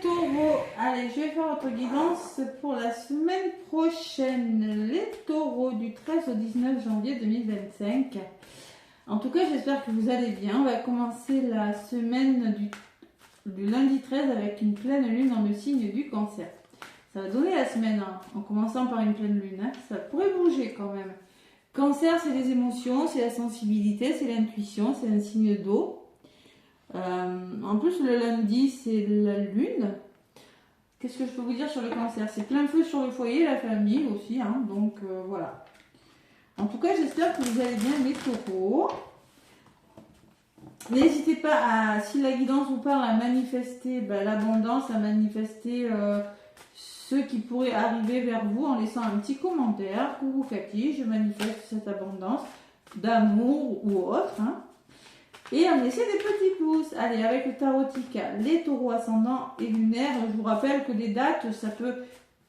taureaux, allez, je vais faire votre guidance pour la semaine prochaine. Les taureaux du 13 au 19 janvier 2025. En tout cas, j'espère que vous allez bien. On va commencer la semaine du lundi 13 avec une pleine lune dans le signe du Cancer. Ça va donner la semaine, hein, en commençant par une pleine lune. Hein. Ça pourrait bouger quand même. Cancer, c'est les émotions, c'est la sensibilité, c'est l'intuition, c'est un signe d'eau. En plus, le lundi, c'est la lune. Qu'est-ce que je peux vous dire sur le Cancer? C'est plein feu sur le foyer, la famille aussi. Hein, donc, voilà. En tout cas, j'espère que vous allez bien, les taureaux. N'hésitez pas à, si la guidance vous parle, à manifester l'abondance, à manifester ce qui pourrait arriver vers vous en laissant un petit commentaire. Coucou Cathy, je manifeste cette abondance d'amour ou autre. Hein. Et à me laisser des petits pouces. Allez, avec le tarotica, les taureaux ascendants et lunaires, je vous rappelle que des dates, ça peut,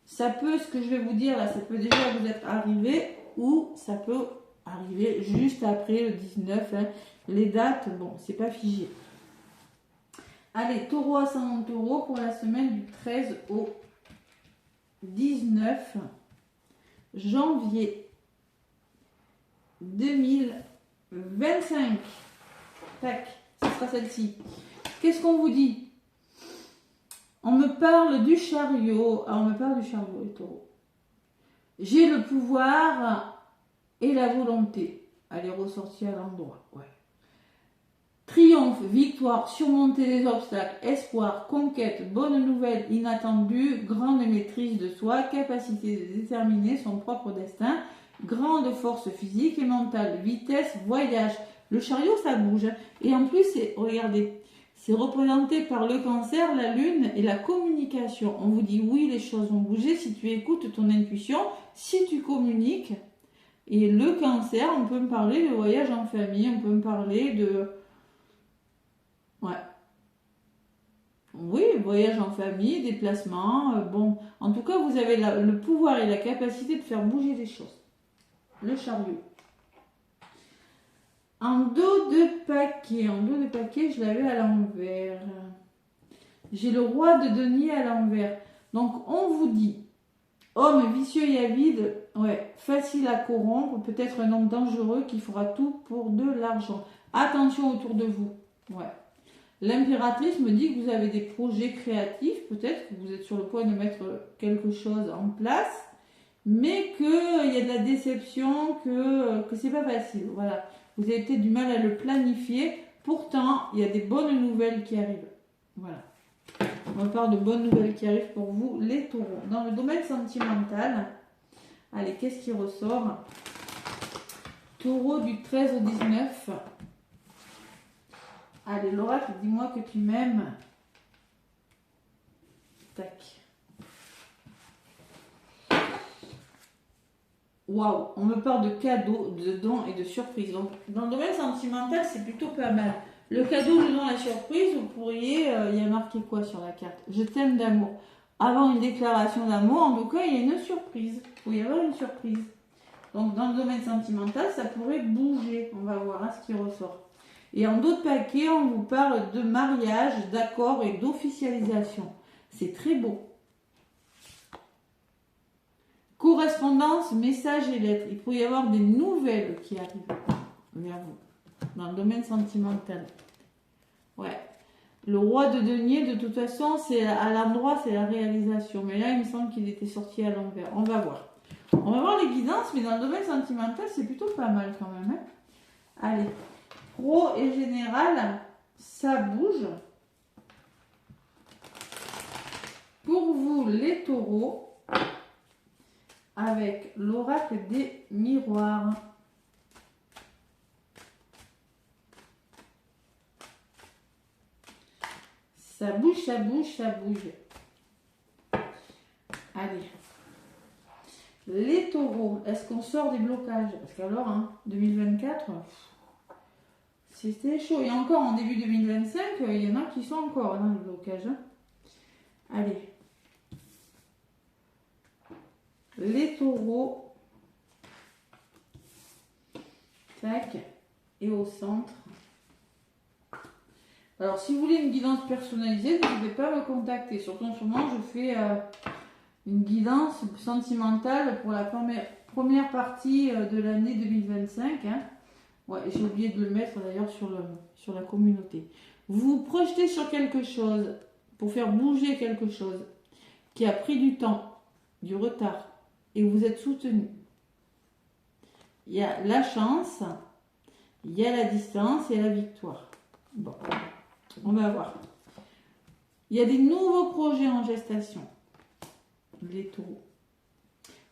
ce que je vais vous dire là, ça peut déjà vous être arrivé ou ça peut arriver juste après le 19. Hein. Les dates, bon, c'est pas figé. Allez, taureau ascendant taureau pour la semaine du 13 au 19 janvier 2025. Tac, ce sera celle-ci. Qu'est-ce qu'on vous dit? On me parle du chariot. Ah, on me parle du chariot, les taureaux. J'ai le pouvoir et la volonté. Allez, ressortir à l'endroit. Ouais. Triomphe, victoire, surmonter les obstacles, espoir, conquête, bonne nouvelle inattendue, grande maîtrise de soi, capacité de déterminer son propre destin, grande force physique et mentale, vitesse, voyage. Le chariot, ça bouge. Et en plus, regardez, c'est représenté par le Cancer, la lune et la communication. On vous dit oui, les choses vont bouger si tu écoutes ton intuition, si tu communiques. Et le Cancer, on peut me parler de voyage en famille, on peut me parler de... Ouais. Oui, voyage en famille, déplacement. Bon, en tout cas, vous avez le pouvoir et la capacité de faire bouger les choses. Le chariot. En dos de paquet, je l'avais à l'envers. J'ai le roi de denier à l'envers. Donc, on vous dit, homme vicieux et avide, ouais, facile à corrompre, peut-être un homme dangereux qui fera tout pour de l'argent. Attention autour de vous. Ouais. L'impératrice me dit que vous avez des projets créatifs, peut-être que vous êtes sur le point de mettre quelque chose en place, mais qu'il y a de la déception, que c'est pas facile. Voilà. Vous avez peut-être du mal à le planifier. Pourtant, il y a des bonnes nouvelles qui arrivent. Voilà. On va parler de bonnes nouvelles qui arrivent pour vous, les taureaux. Dans le domaine sentimental, allez, qu'est-ce qui ressort? Taureau du 13 au 19. Allez, l'oracle, dis-moi que tu m'aimes. Tac. Waouh, on me parle de cadeaux, de dons et de surprises. Donc, dans le domaine sentimental, c'est plutôt pas mal. Le cadeau, le don, la surprise, vous pourriez... il y a marqué quoi sur la carte? Je t'aime d'amour. Avant une déclaration d'amour, en tout cas, il y a une surprise. Il faut y avoir une surprise. Donc, dans le domaine sentimental, ça pourrait bouger. On va voir ce qui ressort. Et en d'autres paquets, on vous parle de mariage, d'accord et d'officialisation. C'est très beau. Correspondance, messages et lettres. Il peut y avoir des nouvelles qui arrivent vers vous dans le domaine sentimental. Ouais. Le roi de denier, de toute façon, c'est à l'endroit, c'est la réalisation. Mais là, il me semble qu'il était sorti à l'envers. On va voir. On va voir les guidances, mais dans le domaine sentimental, c'est plutôt pas mal quand même. Hein. Allez. Pro et général, ça bouge. Pour vous, les taureaux, avec l'oracle des miroirs. Ça bouge, ça bouge, ça bouge. Allez. Les taureaux, est-ce qu'on sort des blocages? Parce qu'alors, hein, 2024, c'était chaud. Et encore en début 2025, il y en a qui sont encore dans les blocages. Hein. Allez. Les taureaux. Tac. Et au centre. Alors, si vous voulez une guidance personnalisée, n'hésitez pas à me contacter. Surtout en ce moment, je fais une guidance sentimentale pour la première partie de l'année 2025. Hein. Ouais, j'ai oublié de le mettre d'ailleurs sur la communauté. Vous vous projetez sur quelque chose pour faire bouger quelque chose qui a pris du temps, du retard, et vous êtes soutenu. Il y a la chance, il y a la distance et la victoire. Bon, on va voir. Il y a des nouveaux projets en gestation, les taureaux.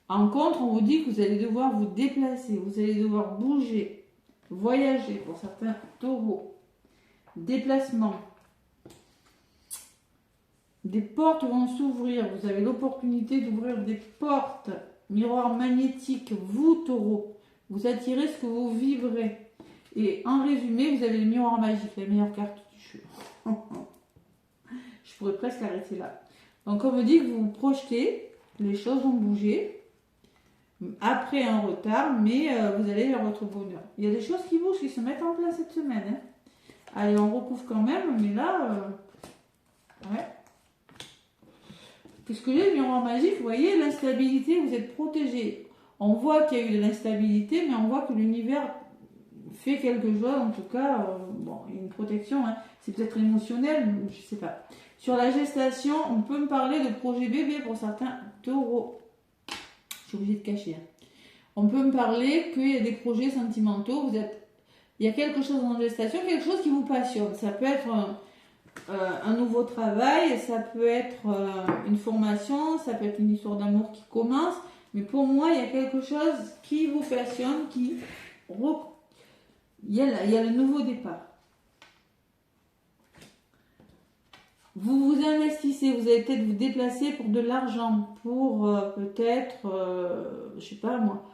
En contre, on vous dit que vous allez devoir vous déplacer, vous allez devoir bouger, voyager pour certains taureaux. Déplacement. Des portes vont s'ouvrir, vous avez l'opportunité d'ouvrir des portes. Miroir magnétique, vous taureaux, vous attirez ce que vous vibrez. Et en résumé, vous avez le miroir magique, la meilleure carte du jeu. Je pourrais presque arrêter là. Donc on me dit que vous vous projetez, les choses vont bouger. Après un retard, mais vous allez vers votre bonheur. Il y a des choses qui bougent, qui se mettent en place cette semaine. Hein. Allez, on recouvre quand même, mais là, ouais. Puisque j'ai le miroir magique, vous voyez, l'instabilité, vous êtes protégé. On voit qu'il y a eu de l'instabilité, mais on voit que l'univers fait quelque chose, en tout cas, bon, il y a une protection, hein. C'est peut-être émotionnel, je ne sais pas. Sur la gestation, on peut me parler de projet bébé pour certains taureaux. Je suis obligée de cacher. Hein. On peut me parler qu'il y a des projets sentimentaux, il y a quelque chose en gestation, quelque chose qui vous passionne. Ça peut être un nouveau travail, ça peut être une formation, ça peut être une histoire d'amour qui commence. Mais pour moi, il y a quelque chose qui vous passionne, il y a le nouveau départ. Vous vous investissez, vous allez peut-être vous déplacer pour de l'argent, pour peut-être, je sais pas moi,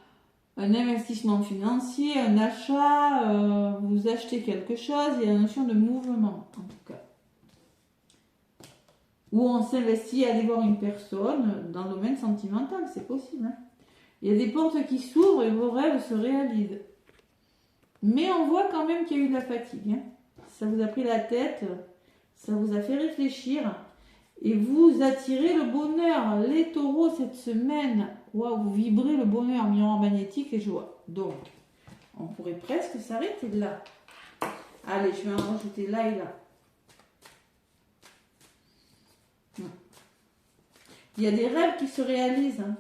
un investissement financier, un achat, vous achetez quelque chose, il y a la notion de mouvement en tout cas. Ou on s'investit à aller voir une personne dans le domaine sentimental, c'est possible. Hein. Il y a des portes qui s'ouvrent et vos rêves se réalisent. Mais on voit quand même qu'il y a eu de la fatigue. Hein. Ça vous a pris la tête, ça vous a fait réfléchir et vous attirez le bonheur. Les taureaux cette semaine, waouh, vous vibrez le bonheur, miroir magnétique et joie. Donc, on pourrait presque s'arrêter de là. Allez, je vais en rajouter là et là. Il y a des rêves qui se réalisent, hein,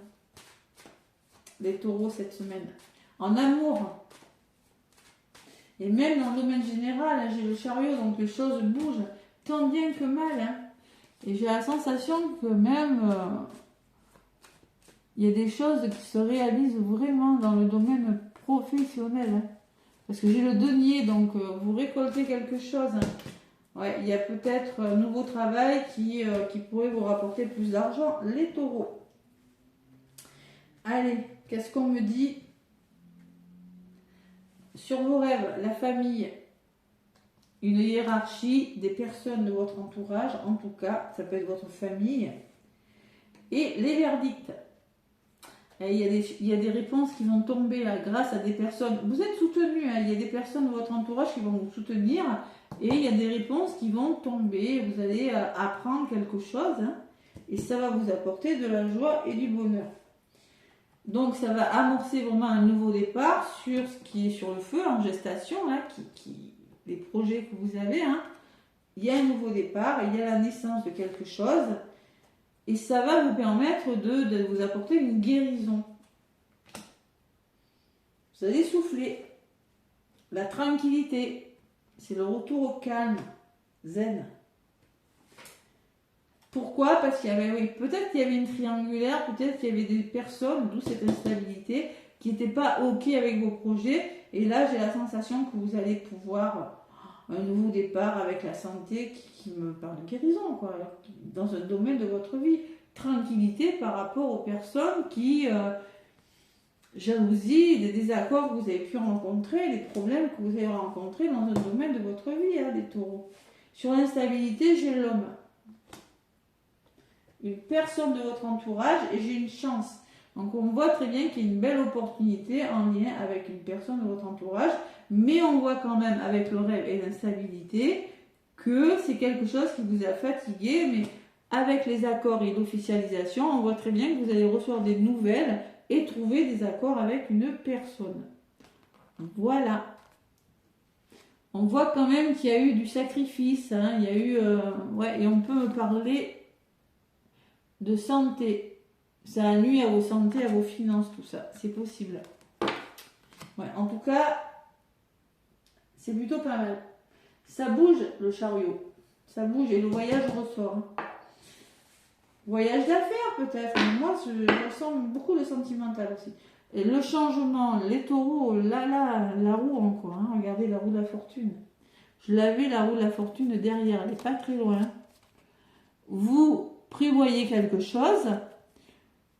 les taureaux cette semaine. En amour. Et même dans le domaine général, hein, j'ai le chariot, donc les choses bougent, tant bien que mal. Hein. Et j'ai la sensation que même, il y a des choses qui se réalisent vraiment dans le domaine professionnel. Hein. Parce que j'ai le denier, donc vous récoltez quelque chose. Hein. Ouais, il y a peut-être un nouveau travail qui pourrait vous rapporter plus d'argent, les taureaux. Allez, qu'est-ce qu'on me dit sur vos rêves? La famille, une hiérarchie des personnes de votre entourage, en tout cas, ça peut être votre famille. Et les verdicts. Et il y a des réponses qui vont tomber là, grâce à des personnes. Vous êtes soutenu, hein, il y a des personnes de votre entourage qui vont vous soutenir. Et il y a des réponses qui vont tomber, vous allez apprendre quelque chose, hein, et ça va vous apporter de la joie et du bonheur. Donc ça va amorcer vraiment un nouveau départ sur ce qui est sur le feu, en gestation, là, les projets que vous avez. Hein. Il y a un nouveau départ, il y a la naissance de quelque chose, et ça va vous permettre de vous apporter une guérison. Vous allez souffler, la tranquillité. C'est le retour au calme, zen. Pourquoi? Parce qu'il y avait, oui, peut-être qu'il y avait une triangulaire, peut-être qu'il y avait des personnes, d'où cette instabilité, qui n'étaient pas OK avec vos projets. Et là, j'ai la sensation que vous allez pouvoir un nouveau départ avec la santé qui me parle de guérison, quoi, dans un domaine de votre vie. Tranquillité par rapport aux personnes qui... jalousie, des désaccords que vous avez pu rencontrer, des problèmes que vous avez rencontrés dans un domaine de votre vie, hein, les taureaux. Sur l'instabilité, j'ai l'homme. Une personne de votre entourage et j'ai une chance. Donc on voit très bien qu'il y a une belle opportunité en lien avec une personne de votre entourage, mais on voit quand même avec le rêve et l'instabilité que c'est quelque chose qui vous a fatigué, mais avec les accords et l'officialisation, on voit très bien que vous allez recevoir des nouvelles et trouver des accords avec une personne. Voilà. On voit quand même qu'il y a eu du sacrifice, hein. Il y a eu... ouais, et on peut me parler de santé. Ça nuit à vos santé, à vos finances, tout ça. C'est possible. Ouais, en tout cas, c'est plutôt pas mal. Ça bouge, le chariot. Ça bouge et le voyage ressort. Voyage d'affaires peut-être. Mais moi, je ressens beaucoup le sentimental aussi. Et le changement, les taureaux, la roue encore. Hein. Regardez la roue de la fortune. Je l'avais, la roue de la fortune derrière. Elle n'est pas très loin. Vous prévoyez quelque chose.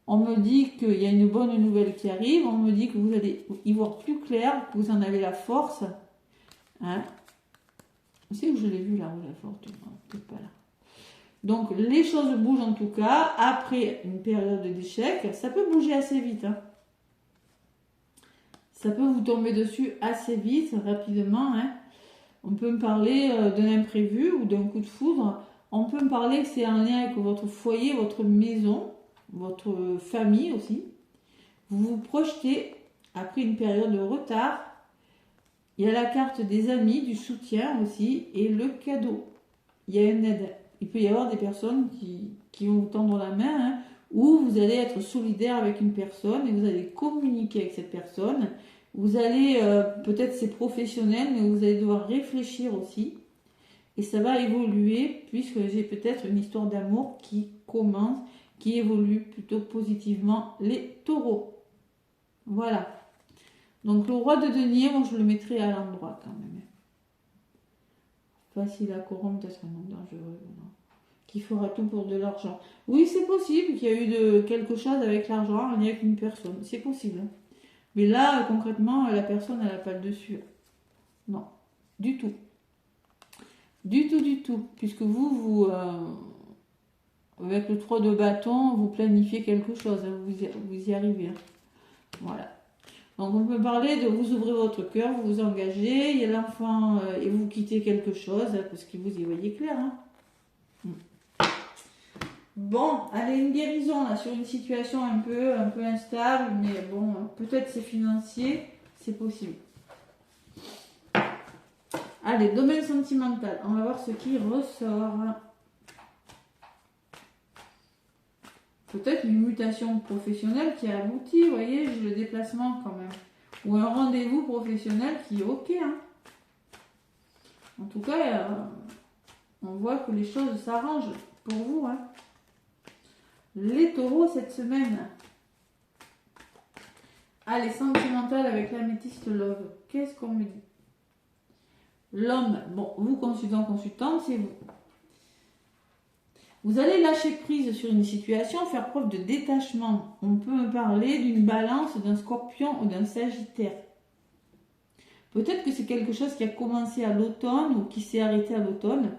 On me dit qu'il y a une bonne nouvelle qui arrive. On me dit que vous allez y voir plus clair, que vous en avez la force. Hein? Vous savez que je l'ai vu, la roue de la fortune. Peut-être pas là. Donc, les choses bougent en tout cas. Après une période d'échec, ça peut bouger assez vite. Hein. Ça peut vous tomber dessus assez vite, rapidement. Hein. On peut me parler d'un imprévu ou d'un coup de foudre. On peut me parler que c'est en lien avec votre foyer, votre maison, votre famille aussi. Vous vous projetez après une période de retard. Il y a la carte des amis, du soutien aussi, et le cadeau. Il y a une aide. Il peut y avoir des personnes qui vont vous tendre la main, hein, ou vous allez être solidaire avec une personne et vous allez communiquer avec cette personne. Vous allez, peut-être c'est professionnel, mais vous allez devoir réfléchir aussi. Et ça va évoluer, puisque j'ai peut-être une histoire d'amour qui commence, qui évolue plutôt positivement les taureaux. Voilà. Donc le roi de denier, moi je le mettrai à l'endroit quand même. Facile à corrompre, peut-être un homme dangereux, non. Qui fera tout pour de l'argent. Oui, c'est possible qu'il y a eu quelque chose avec l'argent en lien avec une personne. C'est possible. Mais là, concrètement, la personne, elle n'a pas le dessus. Non, du tout. Du tout. Puisque vous avec le 3 de bâton, vous planifiez quelque chose. Hein, vous y arrivez. Hein. Voilà. Donc on peut parler de vous ouvrez votre cœur, vous vous engagez, il y a l'enfant et vous quittez quelque chose, parce que vous y voyez clair. Hein. Bon, allez, une guérison là, sur une situation un peu instable, mais bon, peut-être c'est financier, c'est possible. Allez, domaine sentimental, on va voir ce qui ressort. Peut-être une mutation professionnelle qui a abouti, vous voyez, j'ai le déplacement quand même. Ou un rendez-vous professionnel qui est ok. Hein. En tout cas, on voit que les choses s'arrangent pour vous. Hein. Les taureaux cette semaine. Allez, sentimental avec l'améthyste love. Qu'est-ce qu'on me dit? L'homme, bon, vous consultante, c'est vous. Vous allez lâcher prise sur une situation, faire preuve de détachement. On peut me parler d'une balance, d'un scorpion ou d'un sagittaire. Peut-être que c'est quelque chose qui a commencé à l'automne ou qui s'est arrêté à l'automne.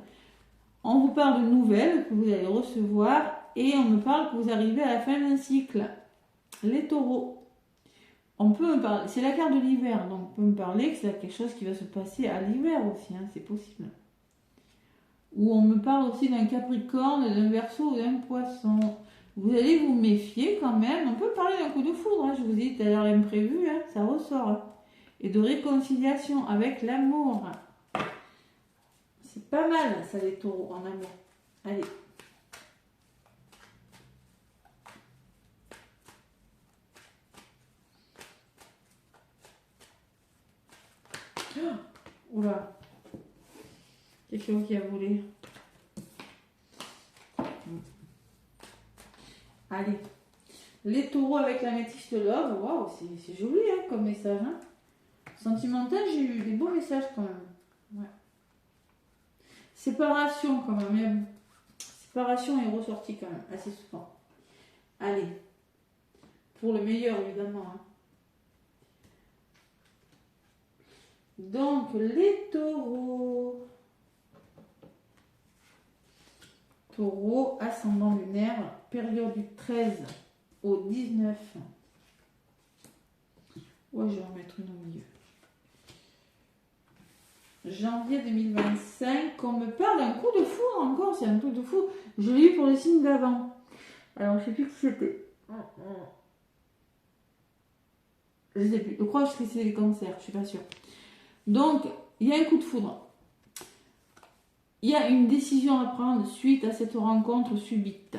On vous parle de nouvelles que vous allez recevoir et on me parle que vous arrivez à la fin d'un cycle. Les taureaux. On peut me parler, c'est la carte de l'hiver, donc on peut me parler que c'est quelque chose qui va se passer à l'hiver aussi, hein, c'est possible. Ou on me parle aussi d'un capricorne, d'un verseau ou d'un poisson. Vous allez vous méfier quand même. On peut parler d'un coup de foudre, hein. Je vous dis tout à l'heure l'imprévu, hein, ça ressort. Hein. Et de réconciliation avec l'amour. C'est pas mal ça les taureaux en amour. Allez. Oh, oula. Quelque chose qui a volé. Allez. Les taureaux avec la métisse love. Waouh, c'est joli hein, comme message. Hein. Sentimental, j'ai eu des beaux messages quand même. Ouais. Séparation quand même. Séparation est ressortie quand même assez souvent. Allez. Pour le meilleur évidemment. Hein. Donc les taureaux. Taureau, ascendant lunaire, période du 13 au 19. Ouais, je vais en mettre une au milieu. janvier 2025, on me parle d'un coup de foudre encore, c'est un truc de fou. Je l'ai eu pour les signes d'avant. Alors, je sais plus qui c'était. Je sais plus. Je crois que c'est les cancers, je suis pas sûre. Donc, il y a un coup de foudre. Il y a une décision à prendre suite à cette rencontre subite.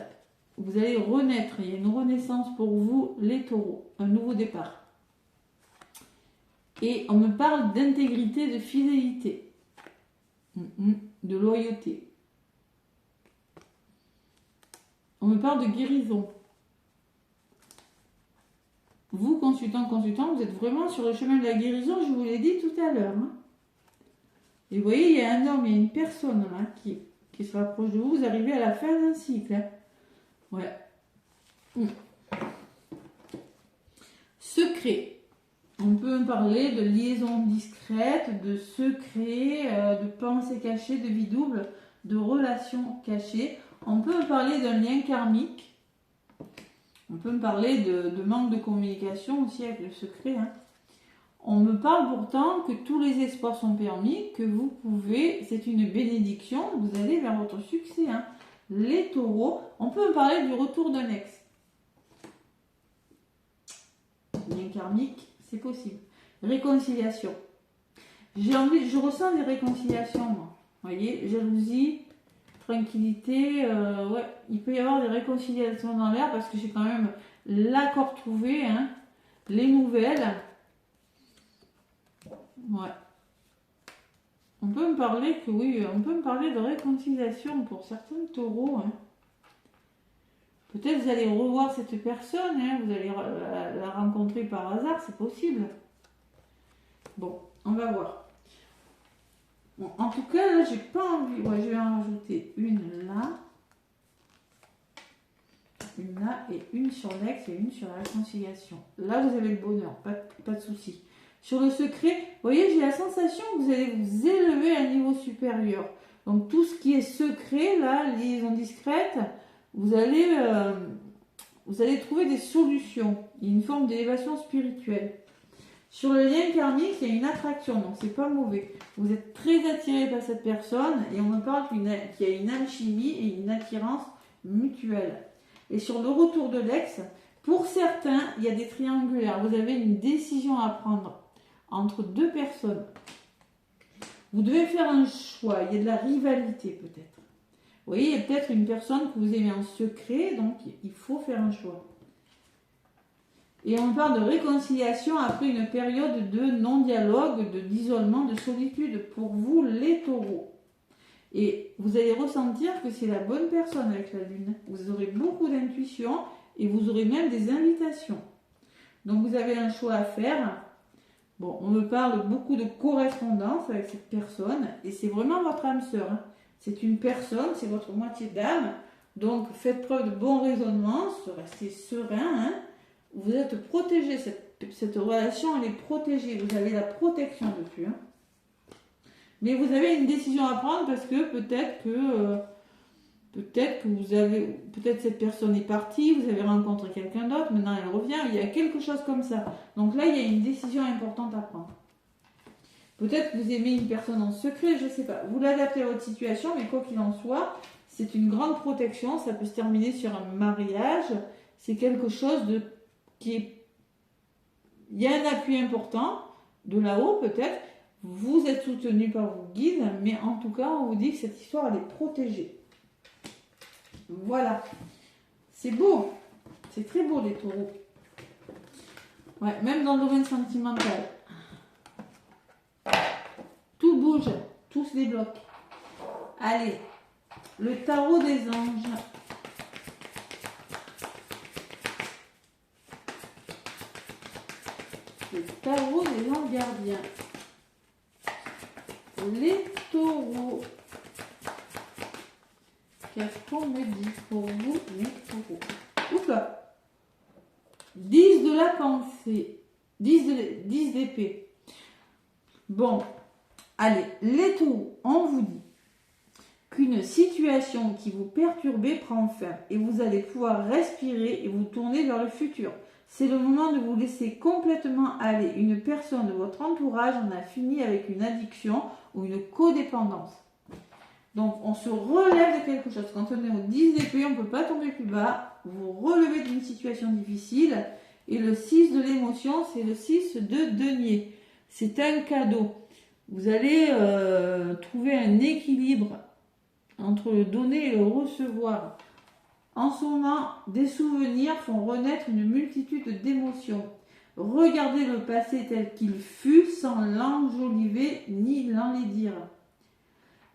Vous allez renaître, il y a une renaissance pour vous, les taureaux, un nouveau départ. Et on me parle d'intégrité, de fidélité, de loyauté. On me parle de guérison. Vous, consultant, vous êtes vraiment sur le chemin de la guérison, je vous l'ai dit tout à l'heure. Hein. Et vous voyez, il y a un homme, il y a une personne là, qui se rapproche de vous, vous arrivez à la fin d'un cycle. Hein. Ouais. Secret. On peut me parler de liaison discrète, de secret, de pensée cachée, de vie double, de relations cachées. On peut me parler d'un lien karmique. On peut me parler de manque de communication aussi avec le secret. Hein. On me parle pourtant que tous les espoirs sont permis, que vous pouvez, c'est une bénédiction, vous allez vers votre succès. Hein. Les taureaux, on peut me parler du retour d'un ex. Lien karmique, c'est possible. Réconciliation. Je ressens des réconciliations, moi. Vous voyez, jalousie, tranquillité, ouais, il peut y avoir des réconciliations dans l'air parce que j'ai quand même l'accord trouvé, hein, les nouvelles. Ouais. On peut me parler que oui, on peut me parler de réconciliation pour certains taureaux. Hein. Peut-être vous allez revoir cette personne, hein, vous allez la rencontrer par hasard, c'est possible. Bon, on va voir. Bon, en tout cas, là, j'ai pas envie. Ouais, je vais en rajouter une là et une sur l'ex et une sur la réconciliation. Là, vous avez le bonheur, pas de souci. Sur le secret, vous voyez, j'ai la sensation que vous allez vous élever à un niveau supérieur. Donc, tout ce qui est secret, là, liaison discrète, vous allez trouver des solutions. Il y a une forme d'élévation spirituelle. Sur le lien karmique, il y a une attraction, donc c'est pas mauvais. Vous êtes très attiré par cette personne et on me parle qu'il y a une alchimie et une attirance mutuelle. Et sur le retour de l'ex, pour certains, il y a des triangulaires. Vous avez une décision à prendre entre deux personnes. Vous devez faire un choix. Il y a de la rivalité peut-être. Vous voyez, il y a peut-être une personne que vous aimez en secret, donc il faut faire un choix. Et on parle de réconciliation après une période de non-dialogue, d'isolement, de solitude pour vous, les taureaux. Et vous allez ressentir que c'est la bonne personne avec la lune. Vous aurez beaucoup d'intuition et vous aurez même des invitations. Donc vous avez un choix à faire. Bon, on me parle beaucoup de correspondance avec cette personne et c'est vraiment votre âme sœur. Hein. C'est une personne, c'est votre moitié d'âme. Donc faites preuve de bon raisonnement, restez serein. Hein. Vous êtes protégé, cette relation elle est protégée, vous avez la protection dessus. Hein. Mais vous avez une décision à prendre parce que peut-être que cette personne est partie, vous avez rencontré quelqu'un d'autre, maintenant elle revient, il y a quelque chose comme ça. Donc là il y a une décision importante à prendre. Peut-être que vous aimez une personne en secret, je ne sais pas. Vous l'adaptez à votre situation, mais quoi qu'il en soit, c'est une grande protection, ça peut se terminer sur un mariage, c'est quelque chose il y a un appui important, de là-haut peut-être, vous êtes soutenu par vos guides, mais en tout cas, on vous dit que cette histoire, elle est protégée. Voilà. C'est beau. C'est très beau, les taureaux. Ouais, même dans le domaine sentimental. Tout bouge, tout se débloque. Allez, le tarot des anges. Le tarot des anges gardiens. Les taureaux. Qu'est-ce qu'on me dit pour vous, les taureaux? Oups là. 10 de la pensée. 10 d'épée. Bon. Allez, les taureaux, on vous dit qu'une situation qui vous perturbait prend fin et vous allez pouvoir respirer et vous tourner vers le futur. C'est le moment de vous laisser complètement aller. Une personne de votre entourage en a fini avec une addiction ou une codépendance. Donc, on se relève de quelque chose. Quand on est au 10 d'épée, on ne peut pas tomber plus bas. Vous relevez d'une situation difficile. Et le 6 de l'émotion, c'est le 6 de denier. C'est un cadeau. Vous allez trouver un équilibre entre le donner et le recevoir. En ce moment, des souvenirs font renaître une multitude d'émotions. Regardez le passé tel qu'il fut sans l'enjoliver ni l'enlaidir.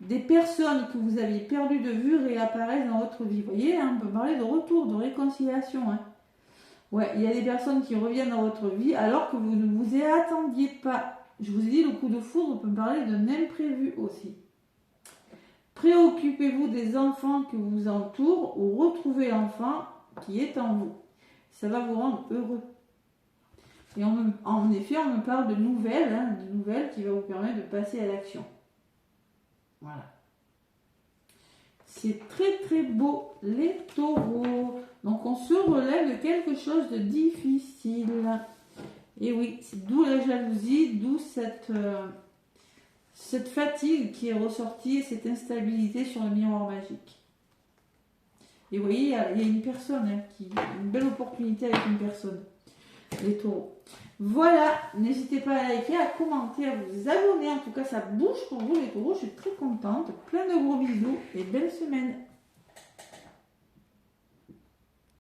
Des personnes que vous aviez perdues de vue réapparaissent dans votre vie. Vous voyez, on peut parler de retour, de réconciliation. Ouais, il y a des personnes qui reviennent dans votre vie alors que vous ne vous y attendiez pas. Je vous ai dit, le coup de foudre peut parler d'un imprévu aussi. Préoccupez-vous des enfants qui vous entourent ou retrouvez l'enfant qui est en vous. Ça va vous rendre heureux. Et en effet, on me parle de nouvelles qui va vous permettre de passer à l'action. Voilà. C'est très très beau, les taureaux. Donc on se relève de quelque chose de difficile. Et oui, c'est d'où la jalousie, d'où cette fatigue qui est ressortie, cette instabilité sur le miroir magique. Et vous voyez, il y a une personne, une belle opportunité avec une personne. Les taureaux. Voilà, n'hésitez pas à liker, à commenter, à vous abonner. En tout cas, ça bouge pour vous les taureaux. Je suis très contente. Plein de gros bisous et belle semaine.